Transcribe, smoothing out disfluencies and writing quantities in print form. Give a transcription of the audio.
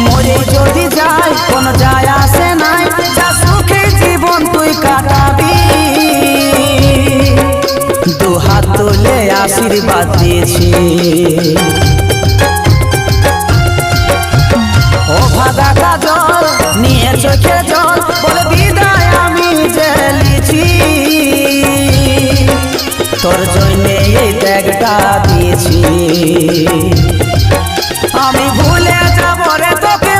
মরে যদি যাই কোন যায় আসে নাই, যা সুখে জীবন তুই কাটাবি। দু হাত তুলে আশীর্বাদ দিয়েছি। ও ভাগা কাজল নিয়ে চোখে জল, বলে বিদায় আমি জেলেছি। তোর জন্যে এই ত্যাগটা দিয়েছি। আমি ভুলে যাব রে তোকে